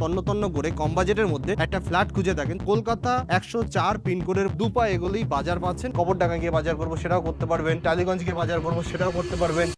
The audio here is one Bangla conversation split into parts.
তন্ন তন্ন করে কম বাজেটের মধ্যে একটা ফ্ল্যাট খুঁজে থাকেন, কলকাতা 104 পিনকোডের দুপা এগুলি বাজার পাচ্ছেন। কবরডাঙ্গা গিয়ে বাজার করবো সেটাও করতে পারবেন, টালিগঞ্জ গিয়ে বাজার করবো সেটাও করতে পারবেন।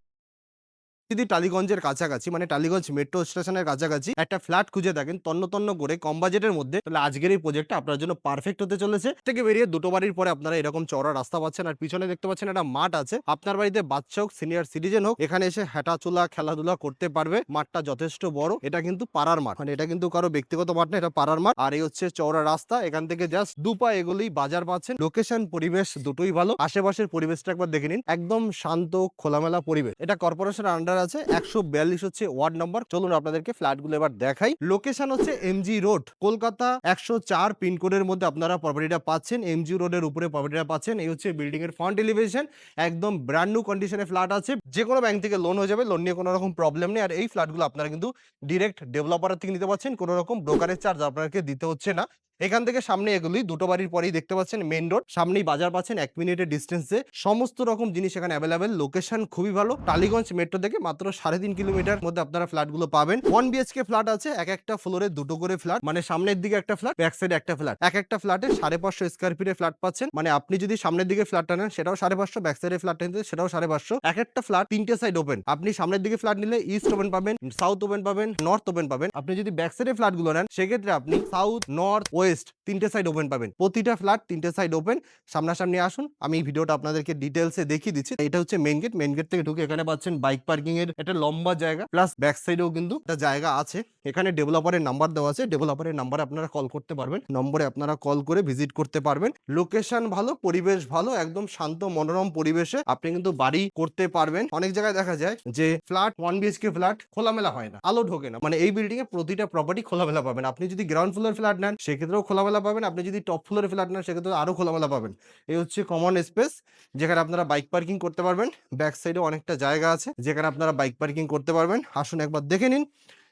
যদি টালিগঞ্জের কাছাকাছি মানে টালিগঞ্জ মেট্রো স্টেশনের কাছাকাছি একটা ফ্ল্যাট খুঁজে থাকেন তন্ন তন্ন করে কম বাজেটের মধ্যে, তাহলে আজকের এই প্রজেক্টটা আপনার জন্য পারফেক্ট হতে চলেছে। থেকে বেরিয়ে দুটো বাড়ির পরে আপনারা এরকম চওড়া রাস্তা পাচ্ছেন, আর পিছনে দেখতে পাচ্ছেন একটা মাঠ আছে। আপনার বাড়িতে বাচ্চা হোক সিনিয়র সিটিজেন হোক, এখানে এসে হাঁটাচলা খেলাধুলা করতে পারবে। মাঠটা যথেষ্ট বড়, এটা কিন্তু পাড়ার মাঠ, মানে এটা কিন্তু কারো ব্যক্তিগত মাঠ না, এটা পাড়ার মাঠ। আর এই হচ্ছে চওড়া রাস্তা, এখান থেকে জাস্ট দুপা এগুলি বাজার পাচ্ছেন। লোকেশন পরিবেশ দুটোই ভালো, আশেপাশের পরিবেশটা একবার দেখে নিন, একদম শান্ত খোলামেলা পরিবেশ। এটা কর্পোরেশনের আন্ডার আছে, 142 হচ্ছে ওয়ার্ড নম্বর। চলুন আপনাদেরকে ফ্ল্যাটগুলো এবার দেখাই। লোকেশন হচ্ছে এমজি রোড, কলকাতা 104 পিনকোডের মধ্যে আপনারা প্রপার্টিটা পাচ্ছেন। এমজি রোডের উপরে প্রপার্টিটা পাচ্ছেন। এই হচ্ছে বিল্ডিং এর ফ্রন্ট এলিভেশন, একদম ব্র্যান্ড নিউ কন্ডিশনে ফ্ল্যাট আছে। যে কোনো ব্যাংক থেকে লোন হয়ে যাবে, লোন নিয়ে কোনো রকম প্রবলেম নেই। আর এই ফ্ল্যাটগুলো আপনারা কিন্তু ডিরেক্ট ডেভেলপার থেকে নিতে পারছেন, কোনো রকম ব্রোকারেজ চার্জ আপনাকে দিতে হচ্ছে না। এখান থেকে সামনে এগুলি দুটো বাড়ির পরেই দেখতে পাচ্ছেন মেইন রোড, সামনেই বাজার পাচ্ছেন 1 মিনিটের ডিস্টেন্সে। সমস্ত রকম জিনিস এখানে অ্যাভেলেবেল, লোকেশন খুবই ভালো। টালিগঞ্জ মেট্রো থেকে মাত্র 3.5 কিলোমিটার মধ্যে আপনারা ফ্ল্যাটগুলো পাবেন। 1 বিএইচকে ফ্ল্যাট আছে, এক একটা ফ্লোরে দুটো করে ফ্ল্যাট, মানে সামনের দিকে একটা ফ্ল্যাট, ব্যাক সাইডে একটা ফ্ল্যাট। এক একটা ফ্ল্যাটে 550 স্কয়ার ফিটের ফ্ল্যাট পাচ্ছেন। মানে আপনি যদি সামনের দিকে ফ্ল্যাটটা নেন সেটাও 550, ব্যাক সাইডে ফ্ল্যাটটা নিতে সেটাও 550। এক একটা ফ্ল্যাট 3টে সাইড ওপেন। আপনি সামনের দিকে ফ্ল্যাট নিলে ইস্ট ওপেন পাবেন, সাউথ ওপেন পাবেন, নর্থ ওপেন পাবেন। আপনি যদি ব্যাক সাইডে ফ্ল্যাটগুলো নেন সেক্ষেত্রে আপনি সাউথ, নর্থ, ওয়েস্ট 3টে সাইড ওপেন পাবেন। প্রতিটা ফ্ল্যাট 3টে সাইড ওপেন। সামনাসামনি আসুন, আমি এই ভিডিওটা আপনাদেরকে ডিটেলসে দেখিয়ে দিচ্ছি। এটা হচ্ছে মেইন গেট, মেইন গেট থেকে ঢুকে এখানে পাচ্ছেন বাইক পার্কিং এর একটা লম্বা জায়গা, প্লাস ব্যাক সাইডেও কিন্তু একটা জায়গা আছে। এখানে ডেভেলপারের নাম্বার দেওয়া আছে, ডেভেলপারের নাম্বারে আপনারা কল করতে পারবেন, নম্বরে আপনারা কল করে ভিজিট করতে পারবেন। লোকেশন ভালো, পরিবেশ ভালো, একদম শান্ত মনোরম পরিবেশে আপনি কিন্তু বাড়ি করতে পারবেন। অনেক জায়গায় দেখা যায় যে ফ্ল্যাট 1 বিএইচকে ফ্ল্যাট খোলামেলা হয় না, আলো ঢোকে না, মানে এই বিল্ডিং এ প্রতিটা প্রপার্টি খোলামেলা পাবেন। আপনি যদি গ্রাউন্ড ফ্লোর ফ্ল্যাট নেন সেক্ষেত্রেও খোলামেলা পাবেন, আপনি যদি টপ ফ্লোরে ফ্ল্যাট নেন সেক্ষেত্রে আরো খোলামেলা পাবেন। এই হচ্ছে কমন স্পেস, যেখানে আপনারা বাইক পার্কিং করতে পারবেন। ব্যাক সাইডে অনেকটা জায়গা আছে যেখানে আপনারা বাইক পার্কিং করতে পারবেন। আসুন একবার দেখে নিন।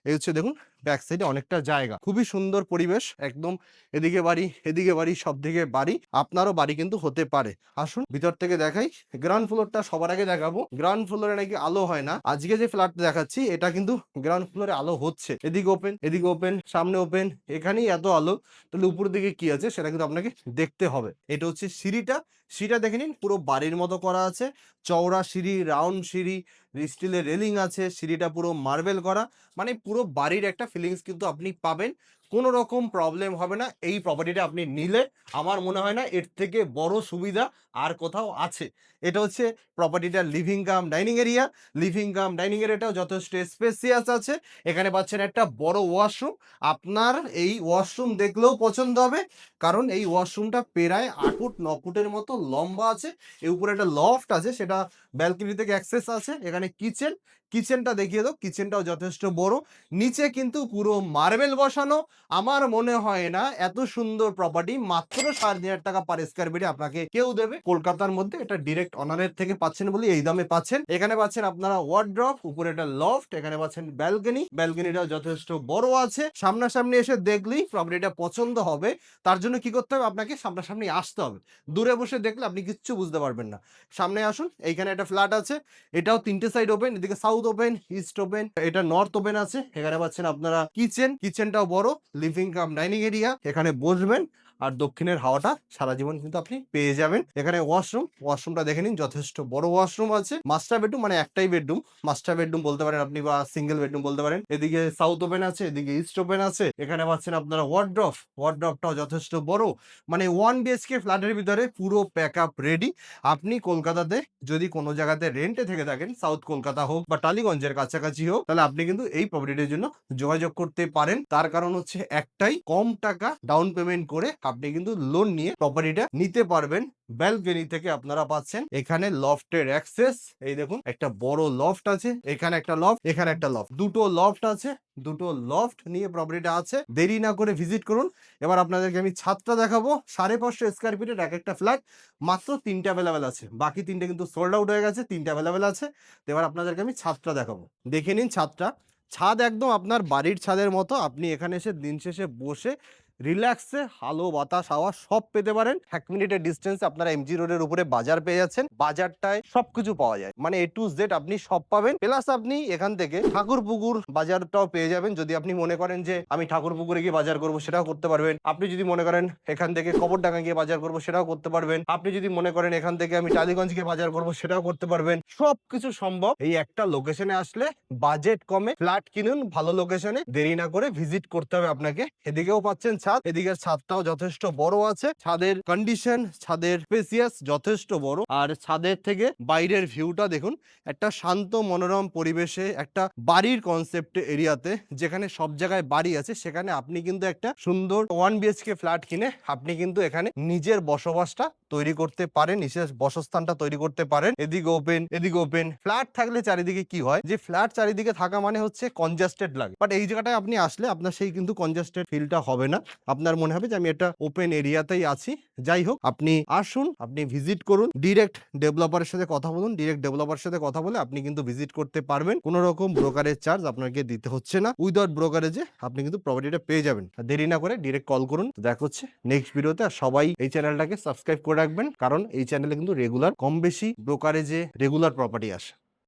এই হচ্ছে দেখুন ব্যাক সাইডে অনেকটা জায়গা, খুবই সুন্দর পরিবেশ, একদম এদিকে বাড়ি এদিকে বাড়ি, সব দিকে বাড়ি। আপনারও বাড়ি কিন্তু হতে পারে। আসুন ভিতর থেকে দেখাই। গ্রাউন্ড ফ্লোরটা সবার আগে দেখাবো। গ্রাউন্ড ফ্লোরে নাকি আলো হয় না, আজকে যে ফ্ল্যাট দেখাচ্ছি এটা কিন্তু গ্রাউন্ড ফ্লোরে আলো হচ্ছে। এদিকে ওপেন, এদিকে ওপেন, সামনে ওপেন, এখানেই এত আলো, তাহলে উপরের দিকে কি আছে সেটা কিন্তু আপনাকে দেখতে হবে। এটা হচ্ছে সিঁড়িটা, সিঁড়িটা দেখে নিন, পুরো বাড়ির মতো করা আছে। চওড়া সিঁড়ি, রাউন্ড সিঁড়ি, স্টিলের রেলিং আছে, সিঁড়িটা পুরো মার্বেল করা, মানে পুরো বাড়ির একটা ফিলিংস কিন্তু আপনি পাবেন। কোনো রকম প্রবলেম হবে না। এই প্রপার্টিটা আপনি নিলে আমার মনে হয় না এর থেকে বড় সুবিধা আর কোথাও আছে। এটা হচ্ছে প্রপার্টিটার living cum dining area. Living cum dining এরিয়াটাও যথেষ্ট স্পেসিয়াস আছে। এখানে পাচ্ছেন একটা বড় ওয়াশরুম। আপনার এই ওয়াশরুম দেখলেও পছন্দ হবে, কারণ এই ওয়াশরুমটা প্রায় 8 ফুট 9 ফুটের মতো লম্বা আছে। এর উপরে একটা লফট আছে, সেটা ব্যালকনি থেকে অ্যাক্সেস আছে। এখানে কিচেন, কিচেনটা দেখিয়ে দাও, কিচেনটাও যথেষ্ট বড়। নিচে কিন্তু পুরো মার্বেল বসানো। আমার মনে হয় না এত সুন্দর প্রপার্টি মাত্র 3,500 টাকা পার স্কয়ার ফিটে আপনাকে কেউ দেবে কলকাতার মধ্যে। এটা ডিরেক্ট অনারের থেকে পাচ্ছেন বলে এই দামে পাচ্ছেন। এখানে পাচ্ছেন আপনারা ওয়ার্ড্রপ, উপরে একটা লফট, এখানে পাচ্ছেন ব্যালকনি, ব্যালকনিটাও যথেষ্ট বড় আছে। সামনাসামনি এসে দেখলেই প্রপার্টিটা পছন্দ হবে। তার জন্য কি করতে হবে, আপনাকে সামনাসামনি আসতে হবে। দূরে বসে দেখলে আপনি কিচ্ছু বুঝতে পারবেন না। সামনে আসুন, এইখানে একটা ফ্ল্যাট আছে, এটাও 3টে সাইড ওপেন, এদিকে সাউথ ওপেন, ইস্ট ওপেন, এটা নর্থ ওপেন আছে। এখানে পাচ্ছেন আপনারা কিচেন, কিচেনটাও বড়, লিভিং কাম ডাইনিং এরিয়া, এখানে বসবেন আর দক্ষিণের হাওয়াটা সারা জীবন কিন্তু আপনি পেয়ে যাবেন। এখানে ওয়াশরুম, ওয়াশরুমটা দেখে নিন, যথেষ্ট বড় ওয়াশরুম আছে। মাস্টার বেডরুম, মানে একটাই বেডরুম, মাস্টার বেডরুম বলতে পারেন আপনি বা সিঙ্গেল বেডরুম বলতে পারেন। এদিকে সাউথ ওপেন আছে, এদিকে ইস্ট ওপেন আছে। এখানে পাচ্ছেন আপনারা ওয়ার্ড্রপ, ওয়ার্ড্রপটাও যথেষ্ট বড়। মানে 1 বিএইচকে ফ্ল্যাটের ভিতরে পুরো প্যাক আপ রেডি। আপনি কলকাতাতে যদি কোনো জায়গাতে রেন্টে থেকে থাকেন, সাউথ কলকাতা হোক বা টালিগঞ্জের কাছাকাছি হোক, তাহলে আপনি কিন্তু এই প্রপার্টিটির জন্য যোগাযোগ করতে পারেন। তার কারণ হচ্ছে একটাই, কম টাকা ডাউন পেমেন্ট করে আপনি কিন্তু লোন নিয়ে প্রপার্টিটা নিতে পারবেন। ব্যালকনি থেকে আপনারা পাচ্ছেন এখানে লফটের অ্যাক্সেস। এই দেখুন একটা বড় লফট আছে, এখানে একটা লফট, এখানে একটা লফট, দুটো লফট আছে। দুটো লফট নিয়ে প্রপার্টিটা আছে। দেরি না করে ভিজিট করুন। এবার আপনাদেরকে আমি ছাদটা দেখাবো। 550 স্কয়ার ফিটের এক একটা ফ্ল্যাট, মাত্র 3টে অ্যাভেলেবেল আছে, বাকি 3টে কিন্তু সোল্ড আউট হয়ে গেছে, 3টে অ্যাভেলেবেল আছে। তো এবার আপনাদেরকে আমি ছাদটা দেখাবো, দেখে নিন ছাদটা। ছাদ একদম আপনার বাড়ির ছাদের মতো। আপনি এখানে এসে দিন শেষে বসে রিল্যাক্সে আলো বাতাস হাওয়া সব পেতে পারেন। 1 মিনিটের ডিস্টেন্সে আপনারা এমজি রোডের উপরে বাজার পেয়ে যাচ্ছেন। বাজারটায় সবকিছু পাওয়া যায়, মানে এ টু জেড আপনি সব পাবেন। প্লাস আপনি এখান থেকে ঠাকুরপুকুর বাজারটাও পেয়ে যাবেন। যদি আপনি মনে করেন যে আমি ঠাকুরপুকুরে গিয়ে বাজার করবো, সেটাও করতে পারবেন। আপনি যদি মনে করেন এখান থেকে কবরডাঙ্গা গিয়ে বাজার করবো, সেটাও করতে পারবেন। আপনি যদি মনে করেন এখান থেকে আমি টালিগঞ্জ গিয়ে বাজার করবো, সেটাও করতে পারবেন। সবকিছু সম্ভব এই একটা লোকেশনে আসলে। বাজেট কমে ফ্ল্যাট কিনুন ভালো লোকেশনে, দেরি না করে ভিজিট করতে হবে আপনাকে। এদিকেও পাচ্ছেন ছাদ, এদিকের ছাদটাও যথেষ্ট বড় আছে। ছাদের কন্ডিশন, ছাদের স্পেসিয়াস যথেষ্ট বড়। আর ছাদের থেকে বাইরের ভিউটা দেখুন, একটা শান্ত মনোরম পরিবেশে একটা বাড়ির কনসেপ্ট এরিয়াতে, যেখানে সব জায়গায় বাড়ি আছে, সেখানে আপনি কিন্তু একটা সুন্দর 1 বিএইচকে ফ্ল্যাট কিনে আপনি কিন্তু এখানে নিজের বসবাসটা তৈরি করতে পারেন, নিজের বসস্থানটা তৈরি করতে পারেন। এদিকে ওপেন, এদিকে ওপেন। ফ্ল্যাট থাকলে চারিদিকে কি হয়, যে ফ্ল্যাট চারিদিকে থাকা মানে হচ্ছে কনজাস্টেড লাগে। বাট এই জায়গাটায় আপনি আসলে আপনার সেই কিন্তু কনজাস্টেড ফিলটা হবে না। আপনার মনে হবে যে আমি একটা ওপেন এরিয়াতেই আছি। যাই হোক, আপনি আসুন, আপনি ভিজিট করুন, ডিরেক্ট ডেভেলপারের সাথে কথা বলুন। ডিরেক্ট ডেভেলপারের সাথে কথা বলে আপনি কিন্তু ভিজিট করতে পারবেন। কোনো রকম ব্রোকারেজ চার্জ আপনাকে দিতে হচ্ছে না। উইদাউট ব্রোকারেজে আপনি কিন্তু প্রপার্টিটা পেয়ে যাবেন। দেরি না করে ডিরেক্ট কল করুন। দেখা হচ্ছে নেক্সট ভিডিওতে। আর সবাই এই চ্যানেলটাকে সাবস্ক্রাইব করে রাখবেন, কারণ এই চ্যানেলে কিন্তু রেগুলার কম বেশি ব্রোকারেজে রেগুলার প্রপার্টি আসে।